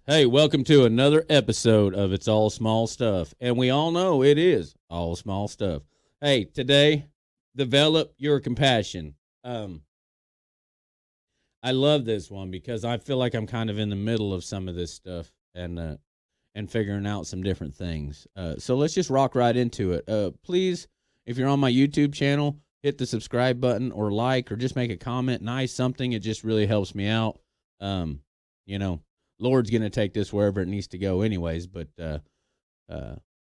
Hey, welcome to another episode of It's All Small Stuff. And we all know it is all small stuff. Hey, today, develop your compassion. Um, I love this one because I feel like I'm kind of in the middle of some of this stuff and figuring out some different things. So let's just rock right into it. Please, if you're on my YouTube channel, hit the subscribe button or like or just make a comment, nice something. It just really helps me out. Um, you know, Lord's gonna take this wherever it needs to go, anyways. But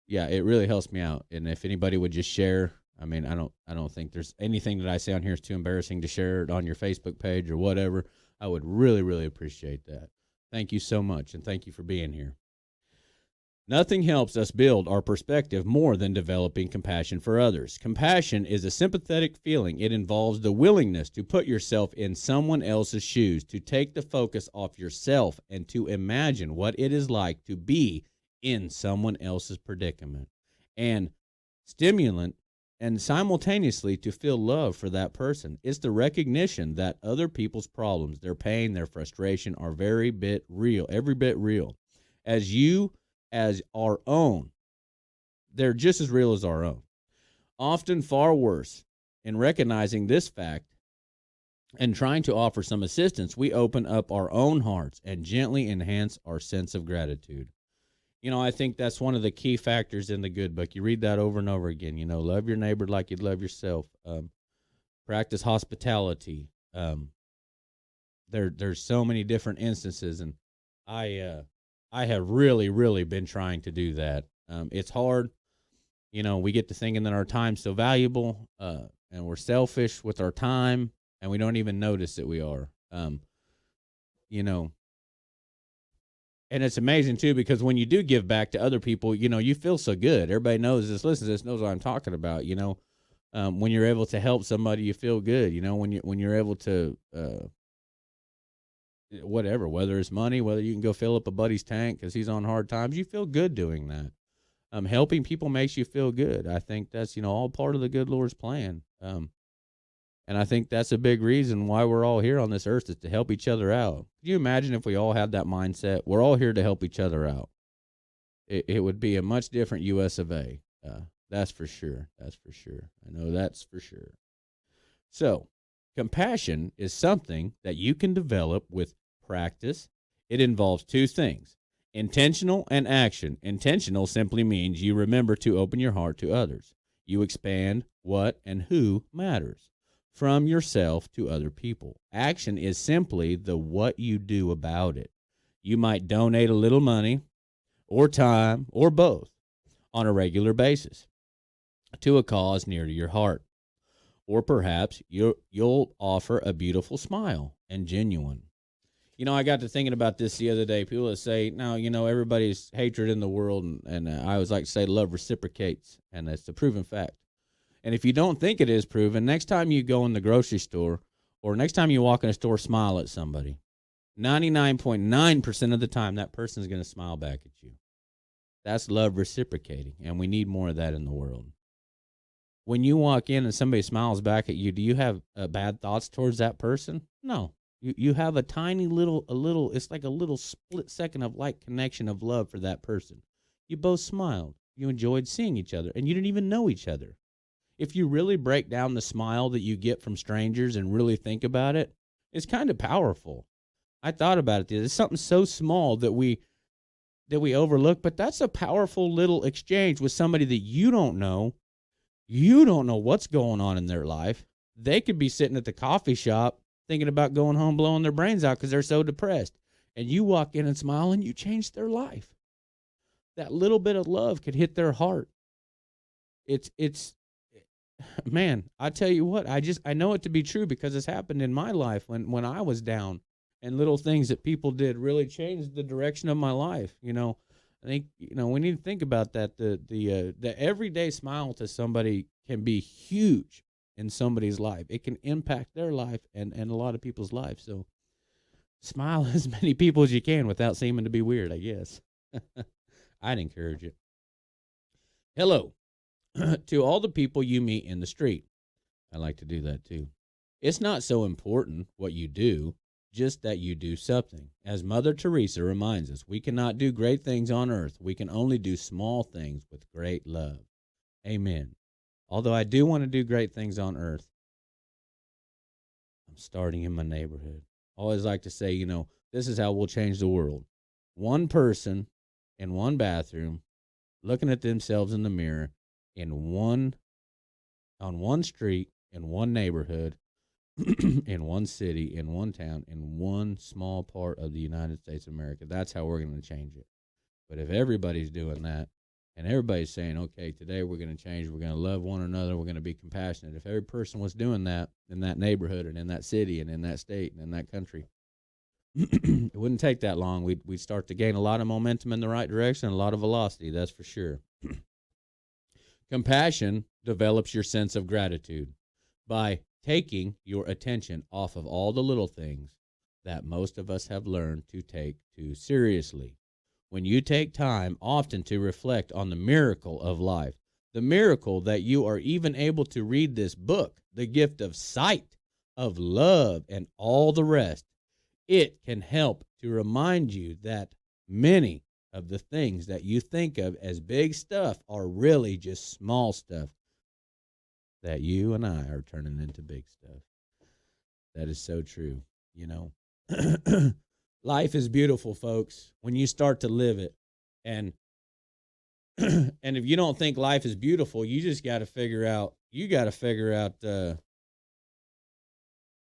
yeah, it really helps me out. And if anybody would just share, I mean, I don't think there's anything that I say on here is too embarrassing to share it on your Facebook page or whatever. I would really, really appreciate that. Thank you so much, and thank you for being here. Nothing helps us build our perspective more than developing compassion for others. Compassion is a sympathetic feeling. It involves the willingness to put yourself in someone else's shoes, to take the focus off yourself, and to imagine what it is like to be in someone else's predicament. And stimulant and simultaneously to feel love for that person. It's the recognition that other people's problems, their pain, their frustration are every bit real. As you as our own. They're just as real as our own. Often far worse. In recognizing this fact and trying to offer some assistance, we open up our own hearts and gently enhance our sense of gratitude. You know, I think that's one of the key factors in the good book. You read that over and over again. You know, love your neighbor like you'd love yourself. Practice hospitality. There's so many different instances, and I have really, really been trying to do that. It's hard. You know, we get to thinking that our time's so valuable, and we're selfish with our time, and we don't even notice that we are. You know, and it's amazing, too, because when you do give back to other people, you know, you feel so good. Everybody knows this, listens to this, knows what I'm talking about, you know. When you're able to help somebody, you feel good. You know, when you're able to whatever, whether it's money, whether you can go fill up a buddy's tank because he's on hard times, you feel good doing that. Helping people makes you feel good. I think that's, you know, all part of the good Lord's plan. And I think that's a big reason why we're all here on this earth is to help each other out. Can you imagine if we all had that mindset? We're all here to help each other out. It would be a much different US of A. That's for sure. That's for sure. I know that's for sure. So, compassion is something that you can develop with practice. It involves two things, intentional and action. Intentional simply means you remember to open your heart to others. You expand what and who matters from yourself to other people. Action is simply the what you do about it. You might donate a little money or time or both on a regular basis to a cause near to your heart. Or perhaps you'll offer a beautiful smile and genuine. You know, I got to thinking about this the other day. People that say, now, you know, everybody's hatred in the world, and I always like to say love reciprocates, and that's a proven fact. And if you don't think it is proven, next time you go in the grocery store or next time you walk in a store, smile at somebody. 99.9% of the time, that person is going to smile back at you. That's love reciprocating, and we need more of that in the world. When you walk in and somebody smiles back at you, do you have bad thoughts towards that person? No. You have a tiny little, it's like a little split second of like connection of love for that person. You both smiled. You enjoyed seeing each other, and you didn't even know each other. If you really break down the smile that you get from strangers and really think about it, it's kind of powerful. I thought about it. It's something so small that we overlook, but that's a powerful little exchange with somebody that you don't know. You don't know what's going on in their life. They could be sitting at the coffee shop thinking about going home blowing their brains out because they're so depressed. And you walk in and smile and you change their life. That little bit of love could hit their heart. It's man, I tell you what, I know it to be true because it's happened in my life when I was down, and little things that people did really changed the direction of my life. You know, I think, you know, we need to think about that. The everyday smile to somebody can be huge in somebody's life. It can impact their life and a lot of people's lives. So smile as many people as you can without seeming to be weird, I guess. I'd encourage it. Hello to all the people you meet in the street. I like to do that too. It's not so important what you do, just that you do something. As Mother Teresa reminds us, we cannot do great things on earth. We can only do small things with great love. Amen. Although I do want to do great things on earth, I'm starting in my neighborhood. I always like to say, this is how we'll change the world. One person in one bathroom looking at themselves in the mirror on one street, in one neighborhood, in one city, in one town, in one small part of the United States of America. That's how we're going to change it. But if everybody's doing that, and everybody's saying, okay, today we're going to change, we're going to love one another, we're going to be compassionate. If every person was doing that in that neighborhood and in that city and in that state and in that country, it wouldn't take that long. We'd start to gain a lot of momentum in the right direction, a lot of velocity, that's for sure. Compassion develops your sense of gratitude by taking your attention off of all the little things that most of us have learned to take too seriously. When you take time often to reflect on the miracle of life, the miracle that you are even able to read this book, the gift of sight, of love, and all the rest, it can help to remind you that many of the things that you think of as big stuff are really just small stuff that you and I are turning into big stuff. That is so true, Life is beautiful, folks, when you start to live it. And and if you don't think life is beautiful, you just got to figure out, you got to figure out how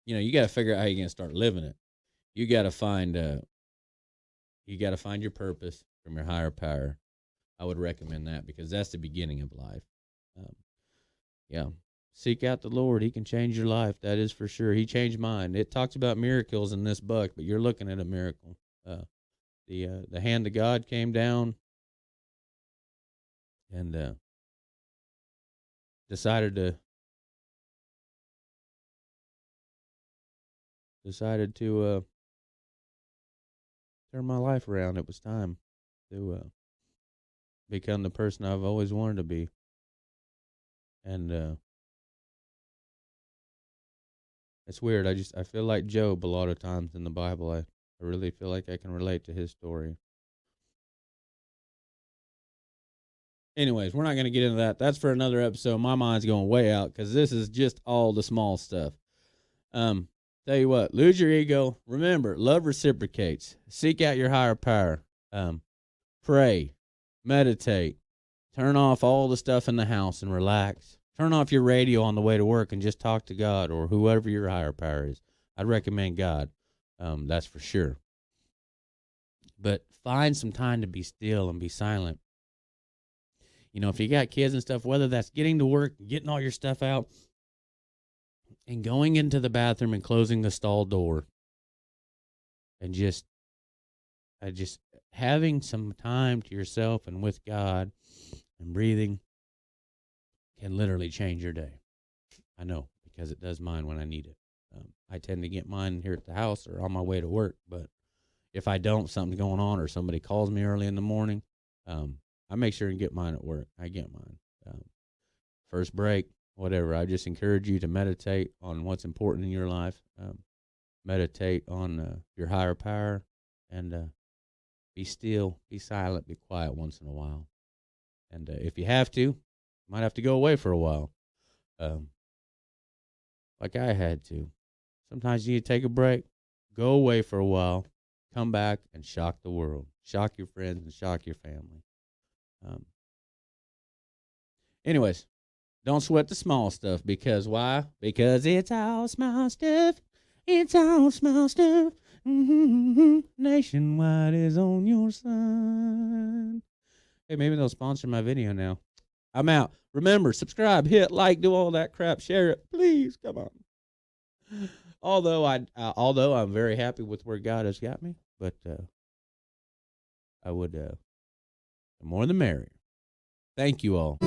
you're going to start living it. You got to find your purpose from your higher power. I would recommend that because that's the beginning of life. Seek out the Lord. He can change your life. That is for sure. He changed mine. It talks about miracles in this book, but you're looking at a miracle. The hand of God came down and decided to turn my life around. It was time to become the person I've always wanted to be. And it's weird. I feel like Job a lot of times in the Bible. I really feel like I can relate to his story. Anyways, we're not going to get into that. That's for another episode. My mind's going way out because this is just all the small stuff. Tell you what, lose your ego. Remember, love reciprocates. Seek out your higher power. Pray, meditate, turn off all the stuff in the house and relax. Turn off your radio on the way to work and just talk to God or whoever your higher power is. I'd recommend God. That's for sure. But find some time to be still and be silent. If you got kids and stuff, whether that's getting to work, getting all your stuff out, and going into the bathroom and closing the stall door, and just having some time to yourself and with God and breathing can literally change your day. I know, because it does mine when I need it. I tend to get mine here at the house or on my way to work, but if I don't, something's going on or somebody calls me early in the morning, I make sure and get mine at work. I get mine. First break, whatever. I just encourage you to meditate on what's important in your life. Meditate on your higher power and be still, be silent, be quiet once in a while. And if you have to, might have to go away for a while. Like I had to. Sometimes you need to take a break, go away for a while, come back and shock the world. Shock your friends and shock your family. Anyways, don't sweat the small stuff because why? Because it's all small stuff. It's all small stuff. Nationwide is on your side. Hey, maybe they'll sponsor my video now. I'm out. Remember, subscribe, hit like, do all that crap, share it, please. Come on. Although I'm very happy with where God has got me, but I would the more the merrier. Thank you all.